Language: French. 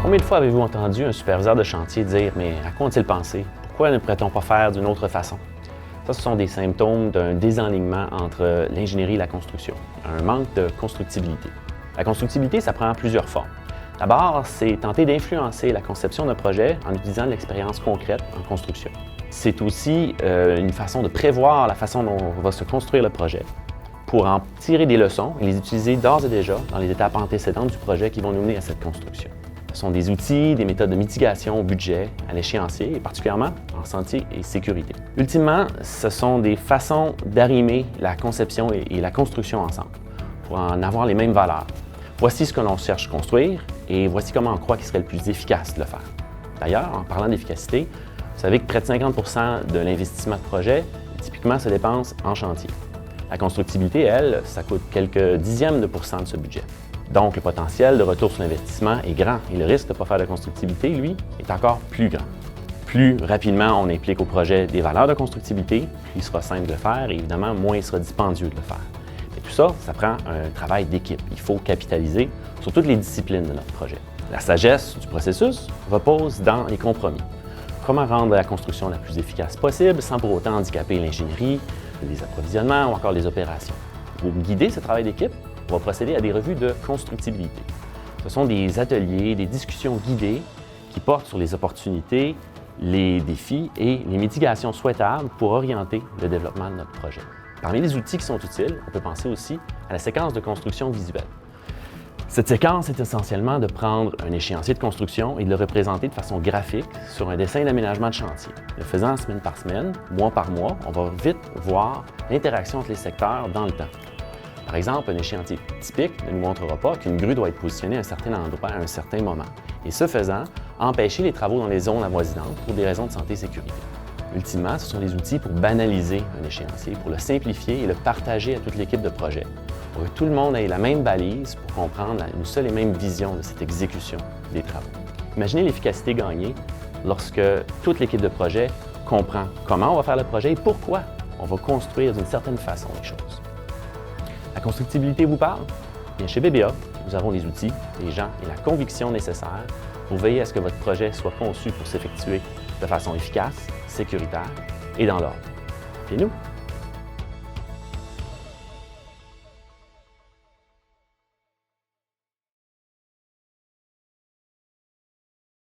Combien de fois avez-vous entendu un superviseur de chantier dire « Mais à quoi ont-ils pensé? Pourquoi ne pourrait-on pas faire d'une autre façon? » Ça, ce sont des symptômes d'un désalignement entre l'ingénierie et la construction, un manque de constructibilité. La constructibilité, ça prend plusieurs formes. D'abord, c'est tenter d'influencer la conception d'un projet en utilisant de l'expérience concrète en construction. C'est aussi une façon de prévoir la façon dont va se construire le projet pour en tirer des leçons et les utiliser d'ores et déjà dans les étapes antécédentes du projet qui vont nous mener à cette construction. Ce sont des outils, des méthodes de mitigation au budget, à l'échéancier et particulièrement en santé et sécurité. Ultimement, ce sont des façons d'arrimer la conception et la construction ensemble pour en avoir les mêmes valeurs. Voici ce que l'on cherche construire et voici comment on croit qu'il serait le plus efficace de le faire. D'ailleurs, en parlant d'efficacité, vous savez que près de 50 % de l'investissement de projet, typiquement, se dépense en chantier. La constructibilité, elle, ça coûte quelques dixièmes de % de ce budget. Donc, le potentiel de retour sur l'investissement est grand et le risque de ne pas faire de constructibilité, lui, est encore plus grand. Plus rapidement on implique au projet des valeurs de constructibilité, plus il sera simple de le faire et évidemment, moins il sera dispendieux de le faire. Mais tout ça, ça prend un travail d'équipe. Il faut capitaliser sur toutes les disciplines de notre projet. La sagesse du processus repose dans les compromis. Comment rendre la construction la plus efficace possible sans pour autant handicaper l'ingénierie, les approvisionnements ou encore les opérations. Pour guider ce travail d'équipe, on va procéder à des revues de constructibilité. Ce sont des ateliers, des discussions guidées qui portent sur les opportunités, les défis et les mitigations souhaitables pour orienter le développement de notre projet. Parmi les outils qui sont utiles, on peut penser aussi à la séquence de construction visuelle. Cette séquence est essentiellement de prendre un échéancier de construction et de le représenter de façon graphique sur un dessin d'aménagement de chantier. Le faisant semaine par semaine, mois par mois, on va vite voir l'interaction entre les secteurs dans le temps. Par exemple, un échéancier typique ne nous montrera pas qu'une grue doit être positionnée à un certain endroit à un certain moment. Et ce faisant, empêcher les travaux dans les zones avoisinantes pour des raisons de santé et sécurité. Ultimement, ce sont des outils pour banaliser un échéancier, pour le simplifier et le partager à toute l'équipe de projet, pour que tout le monde ait la même balise pour comprendre une seule et même vision de cette exécution des travaux. Imaginez l'efficacité gagnée lorsque toute l'équipe de projet comprend comment on va faire le projet et pourquoi on va construire d'une certaine façon les choses. La constructibilité vous parle? Bien, chez BBA, nous avons les outils, les gens et la conviction nécessaires pour veiller à ce que votre projet soit conçu pour s'effectuer de façon efficace, sécuritaire et dans l'ordre. Et nous?